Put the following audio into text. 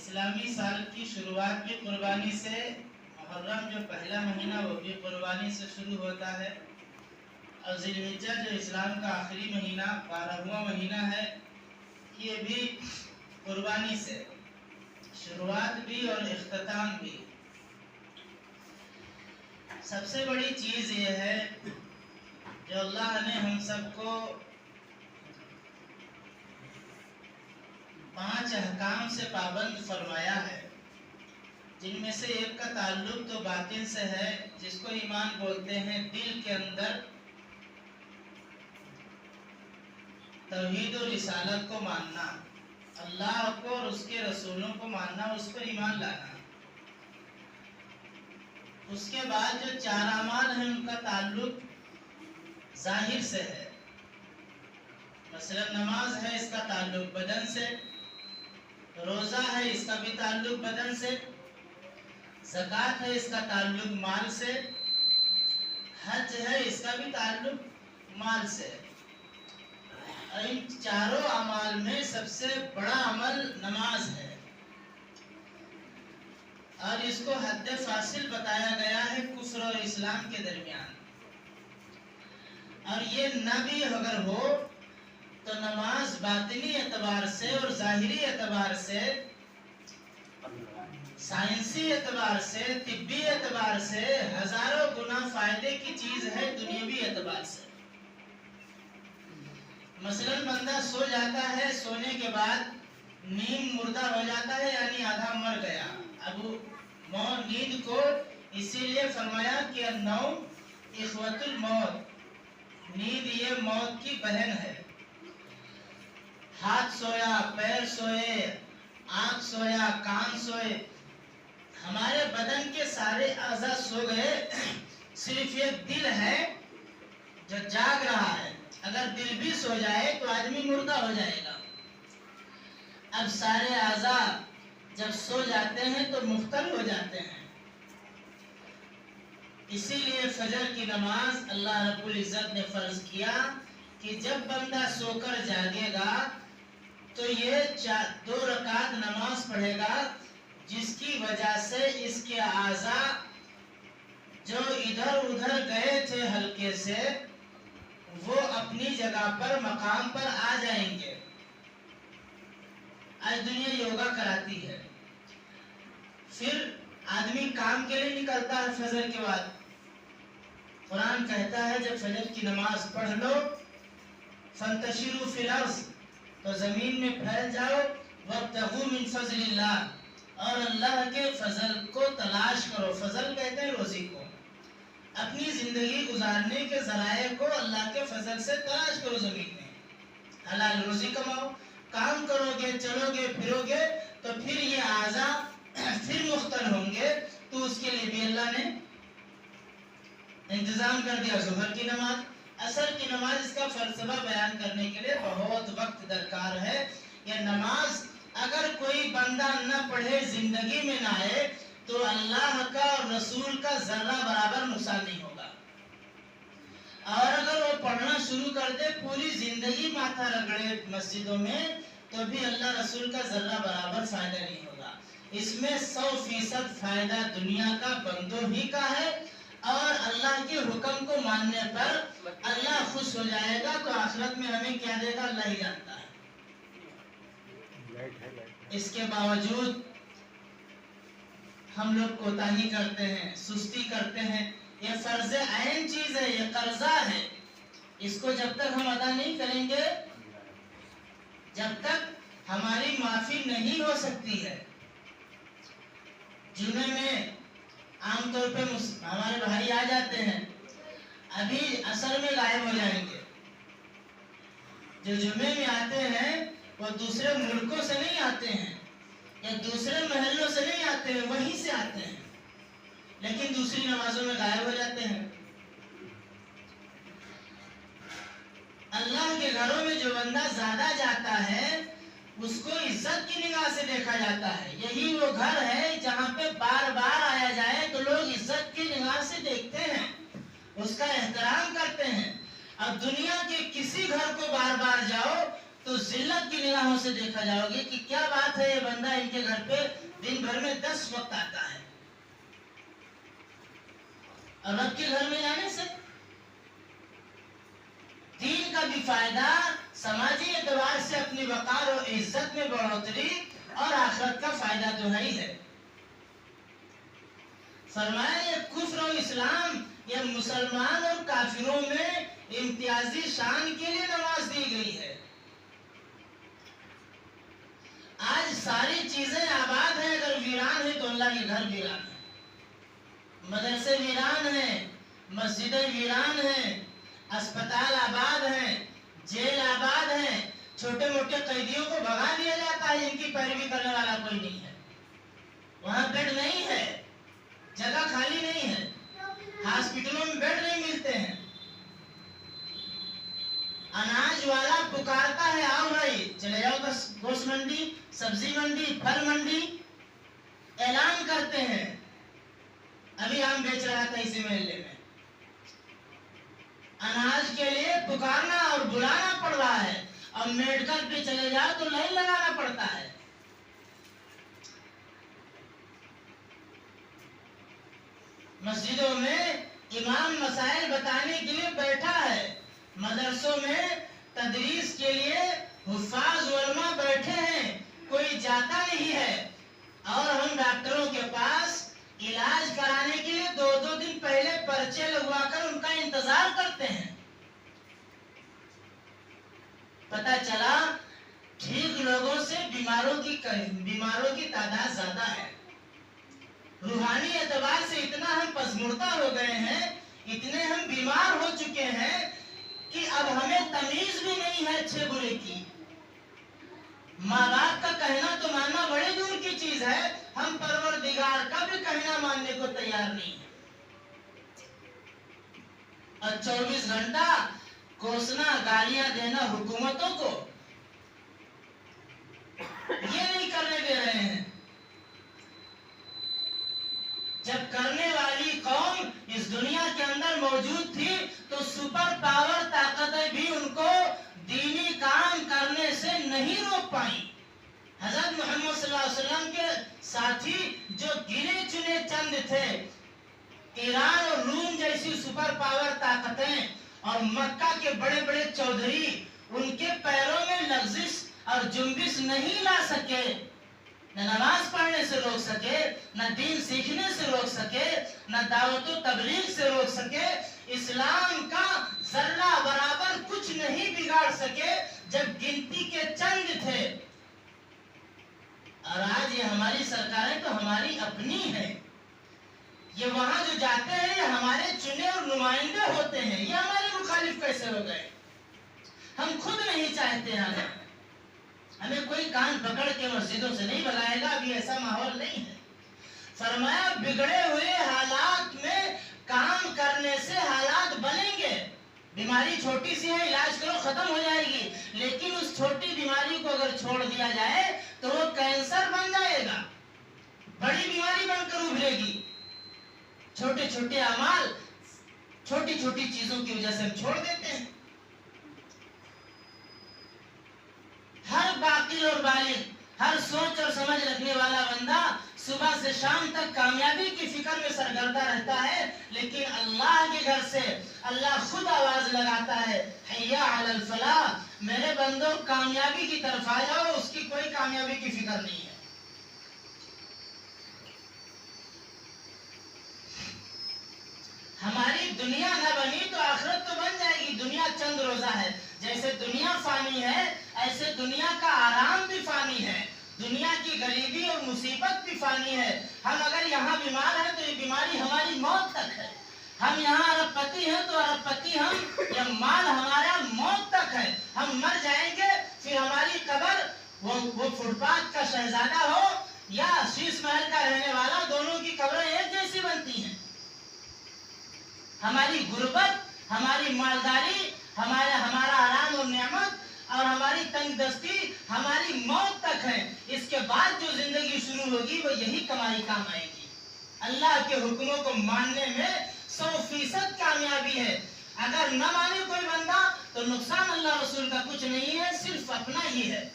اسلامی سال کی شروعات بھی قربانی سے، محرم جو پہلا مہینہ وہ بھی قربانی سے شروع ہوتا ہے، اور ذی الحجہ جو اسلام کا آخری مہینہ 12واں مہینہ ہے، یہ بھی قربانی سے شروعات بھی اور اختتام بھی۔ سب سے بڑی چیز یہ ہے جو اللہ نے ہم سب کو 5 احکام سے پابند فرمایا ہے، جن میں سے ایک کا تعلق تو باطن سے ہے، جس کو ایمان بولتے ہیں۔ دل کے اندر توحید و رسالت کو ماننا، اللہ کو اور اس کے رسولوں کو ماننا، اس پر ایمان لانا۔ اس کے بعد جو 4 اعمال ہیں ان کا تعلق ظاہر سے ہے، مثلا نماز ہے، اس کا تعلق بدن سے، روزہ ہے، اس کا بھی تعلق بدن سے، زکوٰۃ ہے، اس کا تعلق مال سے، حج ہے، اس کا بھی تعلق مال سے۔ اور ان 4 اعمال میں سب سے بڑا عمل نماز ہے، اور اس کو حد فاصل بتایا گیا ہے کفر اور اسلام کے درمیان۔ اور یہ نہ بھی اگر ہو تو نماز باطنی اعتبار سے اور ظاہری اعتبار سے، سائنسی اعتبار سے، طبی اعتبار سے ہزاروں گنا فائدے کی چیز ہے دنیاوی اعتبار سے۔ مثلا بندہ سو جاتا ہے، سونے کے بعد نیند مردہ ہو جاتا ہے، یعنی آدھا مر گیا۔ اب نیند کو اسی لیے فرمایا کہ النوم اخوۃ الموت، نیند یہ موت کی بہن ہے۔ ہاتھ سویا، پیر سوئے، آنکھ سویا، کان سوئے، ہمارے بدن کے سارے اعضاء سو گئے، صرف ایک دل ہے جو جاگ رہا ہے۔ اگر دل بھی سو جائے تو آدمی مردہ ہو جائے گا۔ اب سارے اعضاء جب سو جاتے ہیں تو مختل ہو جاتے ہیں۔ اسی لیے فجر کی نماز اللہ رب العزت نے فرض کیا کہ جب بندہ سو کر جاگے گا تو یہ 2 رکعت نماز پڑھے گا، جس کی وجہ سے اس کے اعضاء جو ادھر ادھر گئے تھے ہلکے سے، وہ اپنی جگہ پر مقام پر آ جائیں گے۔ آج دنیا یوگا کراتی ہے، پھر آدمی کام کے لیے نکلتا ہے فجر کے بعد۔ قرآن کہتا ہے جب فجر کی نماز پڑھ لو فانتشروا فی الارض، تو زمین میں پھیل جاؤ، وابتغوا من فضل اللہ، اور اللہ کے فضل کو تلاش کرو۔ فضل کہتے ہیں روزی کو، اپنی زندگی گزارنے کے ذرائع کو اللہ کے فضل سے تلاش کرو، زمین میں حلال روزی کماؤ۔ کام کرو گے، چلو گے، پھرو گے تو پھر یہ اعضاء پھر مختل ہوں گے، تو اس کے لیے بھی اللہ نے انتظام کر دیا۔ ظہر کی نماز، عصر کی نماز، اس کا فلسفہ بیان کرنے کے لیے بہت وقت درکار ہے۔ یہ نماز اگر کوئی بندہ نہ پڑھے، زندگی میں نہ آئے، تو اللہ کا اور رسول کا ذرہ برابر نقصان نہیں ہوگا، اور اگر وہ پڑھنا شروع کر دے، پوری زندگی ماتھا رگڑے مسجدوں میں، تو بھی اللہ رسول کا ذرہ برابر فائدہ نہیں ہوگا۔ اس میں 100% فائدہ دنیا کا بندوں ہی کا ہے، اور اللہ کے حکم کو ماننے پر اللہ خوش ہو جائے گا، تو آخرت میں ہمیں کیا دے گا اللہ ہی جانتا ہے۔ اس کے باوجود ہم لوگ کوتاہی کرتے ہیں، سستی کرتے ہیں۔ یہ فرض عین چیز ہے، یہ قرضہ ہے، اس کو جب تک ہم ادا نہیں کریں گے، جب تک ہماری معافی نہیں ہو سکتی ہے۔ جمعے میں عام طور پہ ہمارے بھائی آ جاتے ہیں، ابھی عصر میں غائب ہو جائیں گے۔ جو جمعے میں آتے ہیں وہ دوسرے ملکوں سے نہیں آتے ہیں، یا دوسرے محلوں سے نہیں آتے ہیں، وہیں سے آتے ہیں، لیکن دوسری نمازوں میں غائب ہو جاتے ہیں۔ اللہ کے گھروں میں جو بندہ زیادہ جاتا ہے، اس کو عزت کی نگاہ سے دیکھا جاتا ہے۔ یہی وہ گھر ہے جہاں پہ بار بار آیا جائے تو لوگ عزت کی نگاہ سے دیکھتے ہیں، اس کا احترام کرتے ہیں۔ اب دنیا کے کسی گھر کو بار بار جاؤ تو ذلت کی نگاہوں سے دیکھا جاؤ گے کہ کیا بات ہے، یہ بندہ ان کے گھر پہ دن بھر میں 10 وقت آتا ہے، اور رب کے گھر میں جانے سے دین کا بھی فائدہ، سماجی اعتبار سے اپنی وقار و عزت میں بڑھوتری، اور آخرت کا فائدہ تو ہے ہی ہے۔ فرمایا یہ کفر و اسلام، یہ مسلمان اور کافروں میں امتیازی شان کے لیے نماز دی گئی ہے۔ آج ساری چیزیں آباد ہیں، اگر ویران ہے تو اللہ کے گھر ویران ہے، مدرسے ویران ہیں، مسجدیں ویران ہیں، اسپتال آباد ہیں، جیل آباد ہیں، چھوٹے موٹے قیدیوں کو بھگا دیا جاتا ہے، ان کی پیروی کرنے والا کوئی نہیں ہے، وہاں بیڈ نہیں ہے، جگہ خالی نہیں ہے، ہاسپٹلوں میں بیڈ نہیں ملتے ہیں، اناج والا پکارتا ہے آؤ بھائی چلے جاؤ بس گوشت منڈی، سبزی منڈی، پھل منڈی، اعلان کرتے ہیں۔ ابھی ہم بیچ رہا تھا اسی محلے میں، اناج کے لیے پکارنا اور بلانا پڑ رہا ہے، اور میڈیکل پہ چلے جاؤ تو لائن لگانا پڑتا ہے۔ مسجدوں میں امام مسائل بتانے کے لیے بیٹھا ہے، مدرسوں میں تدریس کے لیے حفاظ علماء بیٹھے ہیں، کوئی جاتا نہیں ہے، اور ہم ڈاکٹروں کے پاس علاج کرانے کے لیے 2 دن پہلے پرچے لگوا کر ان کا انتظار کرتے ہیں۔ پتہ چلا ٹھیک لوگوں سے بیماروں کی تعداد زیادہ ہے۔ روحانی اعتبار سے اتنا ہم پسمردہ ہو گئے ہیں، اتنے ہم بیمار ہو چکے ہیں کہ اب ہمیں تمیز بھی نہیں ہے اچھے برے کی۔ ماں باپ کا کہنا تو ماننا بڑی دور کی چیز ہے، ہم پروردگار کا بھی کہنا ماننے کو تیار نہیں ہے، اور 24 گھنٹہ کوسنا، گالیاں دینا حکومتوں کو، یہ نہیں کرنے دے رہے ہیں۔ جب کرنے والی قوم اس دنیا کے اندر موجود تھی تو سپر پاور طاقتیں بھی ان کو دینی کام کرنے سے نہیں روک پائیں۔ حضرت محمد صلی اللہ علیہ وسلم کے ساتھی جو گنے چنے چند تھے، ایران اور روم جیسی سپر پاور طاقتیں اور مکہ کے بڑے بڑے چودھری ان کے پیروں میں لغزش اور جنبش نہیں لا سکے، نہ نماز پڑھنے سے روک سکے، نہ دین سیکھنے سے روک سکے، نہ دعوت و تبلیغ سے روک سکے، اسلام کا ذرہ برابر کچھ نہیں بگاڑ سکے جب گنتی کے چند تھے۔ اور آج یہ ہماری سرکاریں تو ہماری اپنی ہیں، یہ وہاں جو جاتے ہیں یہ ہمارے چنے اور نمائندے ہوتے ہیں، یہ ہمارے مخالف کیسے ہو گئے؟ ہم خود نہیں چاہتے آنا، ہمیں کوئی کان پکڑ کے مسجدوں سے نہیں بلائے گا، ابھی ایسا ماحول نہیں ہے۔ فرمایا بگڑے ہوئے حالات میں کام کرنے سے حالات بنیں گے۔ بیماری چھوٹی سی ہے، علاج کرو ختم ہو جائے گی، لیکن اس چھوٹی بیماری کو اگر چھوڑ دیا جائے تو وہ کینسر بن جائے گا، بڑی بیماری بن کر ابھرے گی۔ چھوٹے چھوٹے اعمال، چھوٹی چھوٹی چیزوں کی وجہ سے ہم چھوڑ دیتے ہیں۔ ہر باقی اور بالغ، ہر سوچ اور سمجھ رکھنے والا بندہ صبح سے شام تک کامیابی کی فکر میں سرگردہ رہتا ہے، لیکن اللہ کے گھر سے اللہ خود آواز لگاتا ہے، حی علی الفلاح، میرے بندوں کامیابی کی طرف آ جاؤ، اس کی کوئی کامیابی کی فکر نہیں ہے۔ ہماری دنیا نہ بنی تو آخرت تو بن جائے گی۔ دنیا چند روزہ ہے، جیسے دنیا فانی ہے ایسے دنیا کا آرام بھی فانی ہے، دنیا کی غریبی اور مصیبت بھی فانی ہے۔ ہم اگر یہاں بیمار ہیں تو یہ بیماری ہماری موت تک ہے، ہم یہاں ارب پتی ہیں تو ارب پتی ہم، یہ مال ہمارا موت تک ہے، ہم مر جائیں گے، پھر ہماری قبر وہ فٹ پاتھ کا شہزادہ ہو یا شیش محل کا رہنے والا، دونوں کی قبریں ایک جیسی بنتی ہیں۔ ہماری غربت، ہماری مالداری، ہمارا آرام اور نعمت اور ہماری تنگ دستی ہماری موت تک ہے، اس کے بعد جو زندگی شروع ہوگی وہ یہی کمائی کام آئے گی۔ اللہ کے حکموں کو ماننے میں 100% کامیابی ہے۔ اگر نہ مانے کوئی بندہ تو نقصان اللہ رسول کا کچھ نہیں ہے، صرف اپنا ہی ہے.